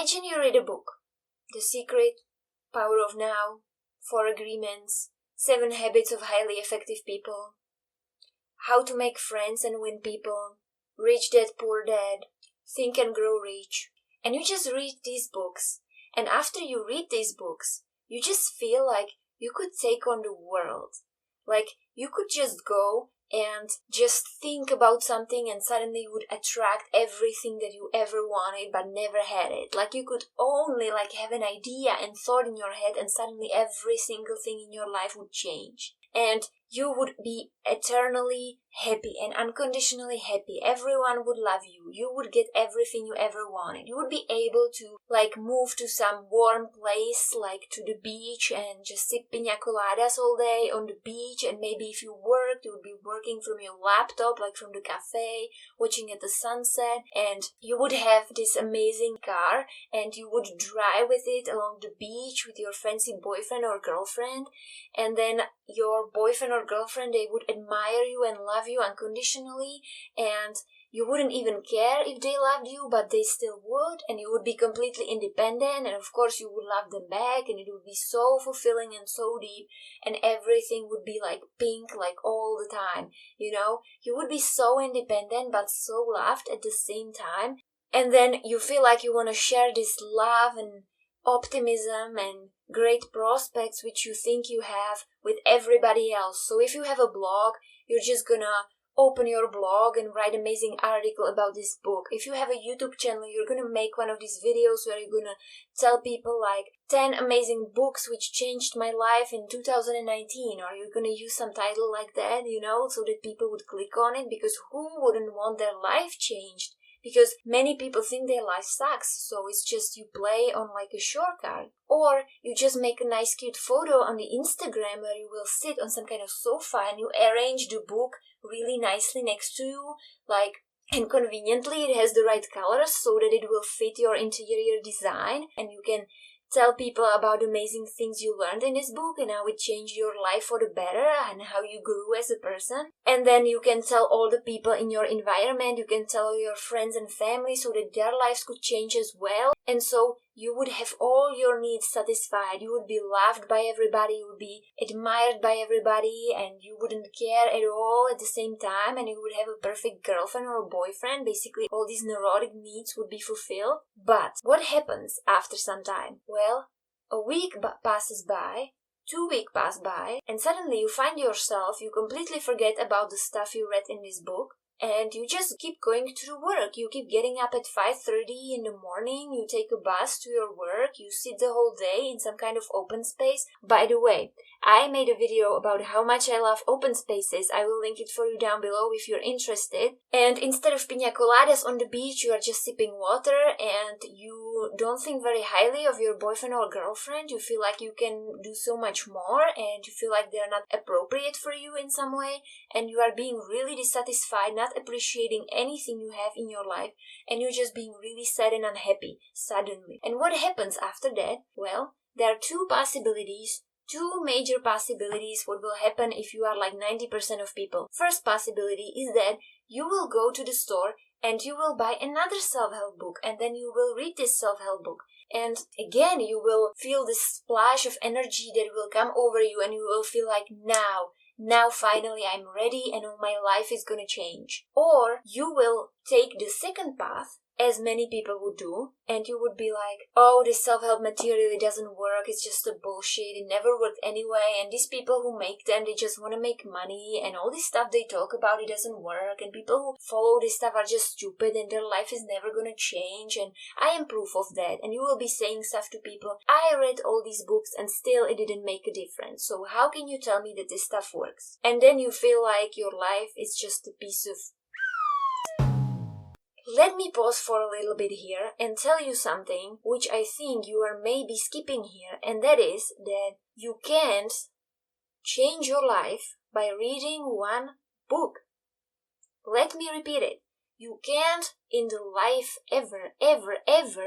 Imagine you read a book, The Secret, Power of Now, 4 Agreements, 7 Habits of Highly Effective People, How to Make Friends and Win People, Rich Dad Poor Dad, Think and Grow Rich. And you just read these books. And after you read these books, you just feel like you could take on the world. Like you could just go and just think about something and suddenly you would attract everything that you ever wanted but never had it. Like you could only have an idea and thought in your head and suddenly every single thing in your life would change. And you would be eternally happy and unconditionally happy. Everyone would love you. You would get everything you ever wanted. You would be able to move to some warm place, like to the beach and just sip piña coladas all day on the beach. And maybe if you worked, you would be working from your laptop, like from the cafe, watching at the sunset. And you would have this amazing car and you would drive with it along the beach with your fancy boyfriend or girlfriend. And then your boyfriend or girlfriend, they would admire you and love you unconditionally, and you wouldn't even care if they loved you, but they still would, and you would be completely independent, and of course you would love them back, and it would be so fulfilling and so deep, and everything would be pink all the time, you would be so independent but so loved at the same time. And then you feel like you want to share this love and optimism and great prospects which you think you have with everybody else. So if you have a blog, you're just gonna open your blog and write amazing article about this book. If you have a YouTube channel, you're gonna make one of these videos where you're gonna tell people 10 amazing books which changed my life in 2019, or you're gonna use some title like that, so that people would click on it, because who wouldn't want their life changed? Because many people think their life sucks, so it's just you play on a shortcut. Or you just make a nice cute photo on the Instagram where you will sit on some kind of sofa and you arrange the book really nicely next to you, and conveniently it has the right colors so that it will fit your interior design, and you can tell people about the amazing things you learned in this book and how it changed your life for the better and how you grew as a person. And then you can tell all the people in your environment, you can tell your friends and family so that their lives could change as well. And so you would have all your needs satisfied. You would be loved by everybody, you would be admired by everybody, and you wouldn't care at all at the same time, and you would have a perfect girlfriend or a boyfriend. Basically, all these neurotic needs would be fulfilled. But what happens after some time? Well, a week passes by, 2 weeks pass by, and suddenly you find yourself, you completely forget about the stuff you read in this book, and you just keep going to work. You keep getting up at 5:30 in the morning, you take a bus to your work, you sit the whole day in some kind of open space. By the way, I made a video about how much I love open spaces. I will link it for you down below if you're interested. And instead of piña coladas on the beach, you are just sipping water and you don't think very highly of your boyfriend or girlfriend. You feel like you can do so much more and you feel like they're not appropriate for you in some way, and you are being really dissatisfied, not appreciating anything you have in your life, and you're just being really sad and unhappy suddenly. And what happens after that? Well, there are two major possibilities what will happen if you are 90% of people. First possibility is that you will go to the store and you will buy another self-help book, and then you will read this self-help book. And again, you will feel this splash of energy that will come over you, and you will feel like now finally I'm ready and my life is gonna change. Or you will take the second path, as many people would do, and you would be like, oh, this self-help material, it doesn't work, it's just a bullshit, it never worked anyway, and these people who make them, they just want to make money, and all this stuff they talk about, it doesn't work, and people who follow this stuff are just stupid, and their life is never gonna change, and I am proof of that. And you will be saying stuff to people, I read all these books and still it didn't make a difference, so how can you tell me that this stuff works? And then you feel like your life is just a piece of... Let me pause for a little bit here and tell you something which I think you are maybe skipping here, and that is that you can't change your life by reading one book. Let me repeat it. You can't in the life ever,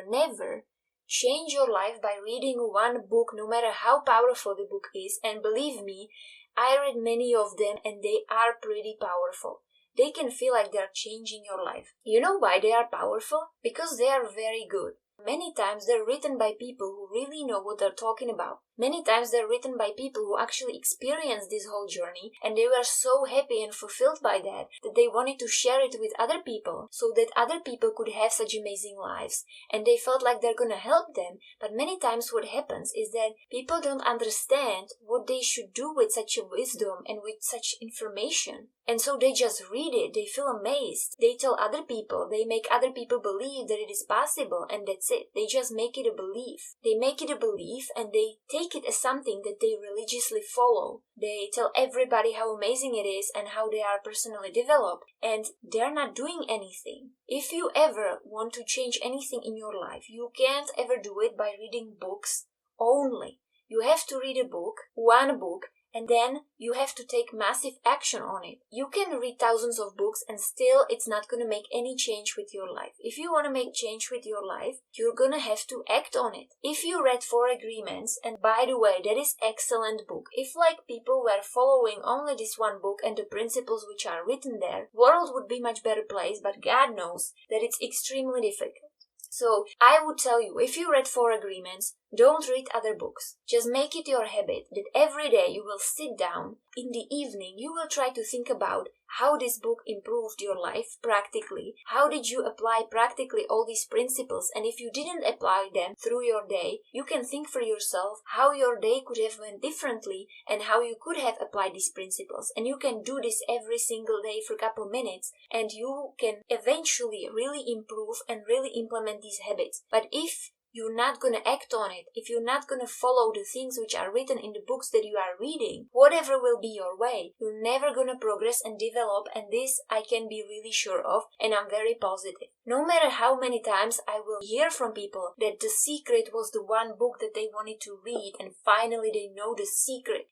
never change your life by reading one book, no matter how powerful the book is. And believe me, I read many of them and they are pretty powerful. They can feel like they're changing your life. You know why they are powerful? Because they are very good. Many times they're written by people who really know what they're talking about. Many times they're written by people who actually experienced this whole journey, and they were so happy and fulfilled by that they wanted to share it with other people so that other people could have such amazing lives, and they felt like they're gonna help them. But many times what happens is that people don't understand what they should do with such a wisdom and with such information. And so they just read it, they feel amazed, they tell other people, they make other people believe that it is possible, and that's it. They just make it a belief. They make it a belief and they take it as something that they religiously follow. They tell everybody how amazing it is and how they are personally developed, and they're not doing anything. If you ever want to change anything in your life, you can't ever do it by reading books only. You have to read a book, one book, and then you have to take massive action on it. You can read thousands of books and still it's not going to make any change with your life. If you want to make change with your life, you're going to have to act on it. If you read Four Agreements, and by the way, that is excellent book. If like people were following only this one book and the principles which are written there, world would be much better place, but God knows that it's extremely difficult. So I would tell you, if you read Four Agreements, don't read other books. Just make it your habit that every day you will sit down. In the evening, you will try to think about how this book improved your life practically. How did you apply practically all these principles? And if you didn't apply them through your day, you can think for yourself how your day could have went differently and how you could have applied these principles. And you can do this every single day for a couple minutes, and you can eventually really improve and really implement these habits. But if you're not going to act on it, if you're not going to follow the things which are written in the books that you are reading, whatever will be your way, you're never going to progress and develop, and this I can be really sure of, and I'm very positive. No matter how many times I will hear from people that The Secret was the one book that they wanted to read, and finally they know the secret,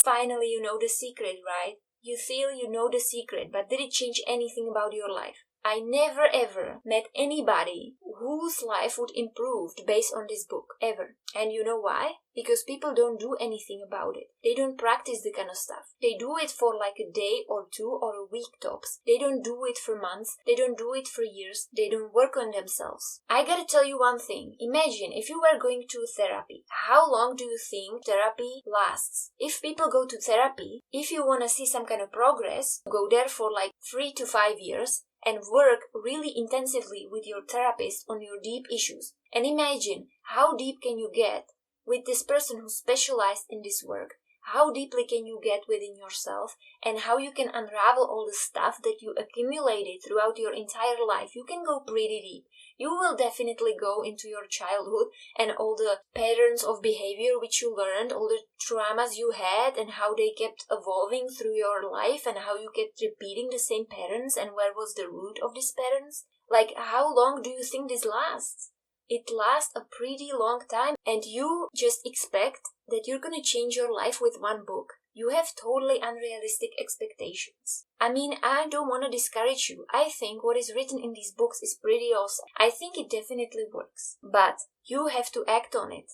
finally you know the secret, right? You feel you know the secret, but did it change anything about your life? I never ever met anybody whose life would improve based on this book, ever. And you know why? Because people don't do anything about it. They don't practice the kind of stuff. They do it for like a day or two or a week tops. They don't do it for months. They don't do it for years. They don't work on themselves. I gotta tell you one thing. Imagine if you were going to therapy. How long do you think therapy lasts? If people go to therapy, if you want to see some kind of progress, go there for like 3 to 5 years and work really intensively with your therapist on your deep issues. And imagine how deep can you get with this person who specialized in this work. How deeply can you get within yourself, and how you can unravel all the stuff that you accumulated throughout your entire life. You can go pretty deep. You will definitely go into your childhood and all the patterns of behavior which you learned, all the traumas you had, and how they kept evolving through your life, and how you kept repeating the same patterns, and where was the root of these patterns. Like, how long do you think this lasts? It lasts a pretty long time, and you just expect that you're gonna change your life with one book. You have totally unrealistic expectations. I mean, I don't want to discourage you. I think what is written in these books is pretty awesome. I think it definitely works. But you have to act on it.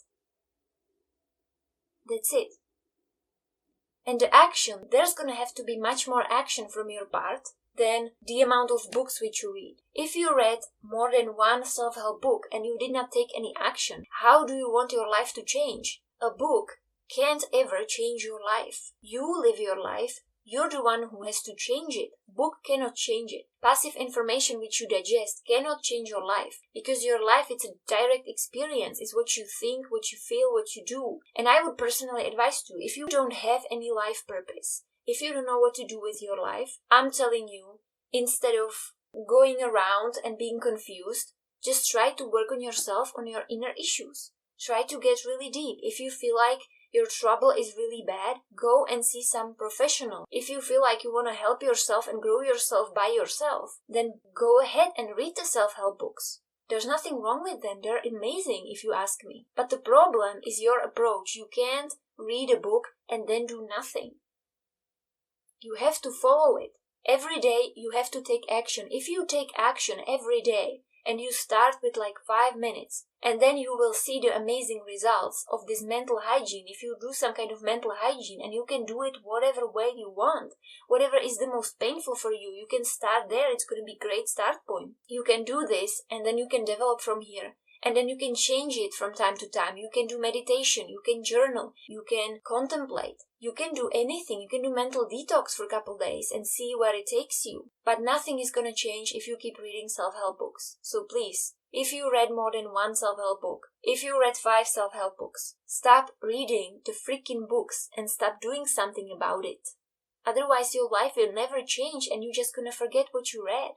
That's it. And the action, there's gonna have to be much more action from your part than the amount of books which you read. If you read more than one self-help book and you did not take any action, how do you want your life to change? A book can't ever change your life. You live your life. You're the one who has to change it. Book cannot change it. Passive information which you digest cannot change your life, because your life, it's a direct experience. It's what you think, what you feel, what you do. And I would personally advise you, if you don't have any life purpose, if you don't know what to do with your life, I'm telling you, instead of going around and being confused, just try to work on yourself, on your inner issues. Try to get really deep. If you feel like your trouble is really bad, go and see some professional. If you feel like you want to help yourself and grow yourself by yourself, then go ahead and read the self-help books. There's nothing wrong with them. They're amazing if you ask me. But the problem is your approach. You can't read a book and then do nothing. You have to follow it. Every day you have to take action. If you take action every day, and you start with like 5 minutes, and then you will see the amazing results of this mental hygiene. If you do some kind of mental hygiene, and you can do it whatever way you want, whatever is the most painful for you, you can start there. It's going to be a great start point. You can do this, and then you can develop from here. And then you can change it from time to time. You can do meditation, you can journal, you can contemplate, you can do anything. You can do mental detox for a couple days and see where it takes you. But nothing is going to change if you keep reading self-help books. So please, if you read more than one self-help book, if you read 5 self-help books, stop reading the freaking books and stop doing something about it. Otherwise your life will never change and you're just going to forget what you read.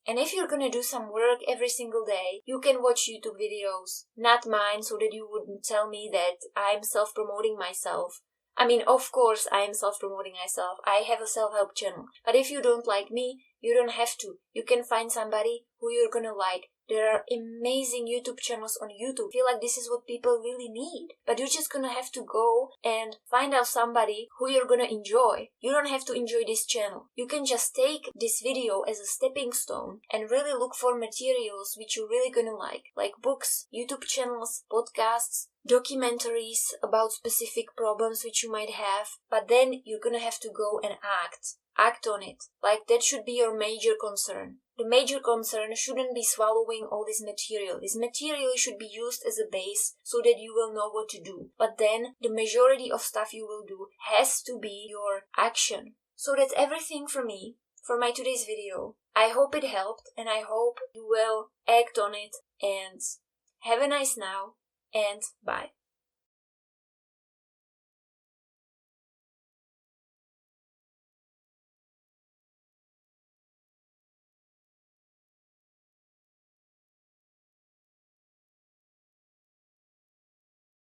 And if you're gonna do some work every single day, you can watch YouTube videos, not mine, so that you wouldn't tell me that I'm self-promoting myself. I mean, of course I am self-promoting myself. I have a self-help channel. But if you don't like me, you don't have to. You can find somebody who you're gonna like. There are amazing YouTube channels on YouTube. I feel like this is what people really need. But you're just gonna have to go and find out somebody who you're gonna enjoy. You don't have to enjoy this channel. You can just take this video as a stepping stone and really look for materials which you're really gonna like books, YouTube channels, podcasts, documentaries about specific problems which you might have. But then you're gonna have to go and act on it. Like, that should be your major concern. The major concern shouldn't be swallowing all this material. This material should be used as a base so that you will know what to do. But then the majority of stuff you will do has to be your action. So that's everything for me, for my today's video. I hope it helped and I hope you will act on it, and have a nice now and bye.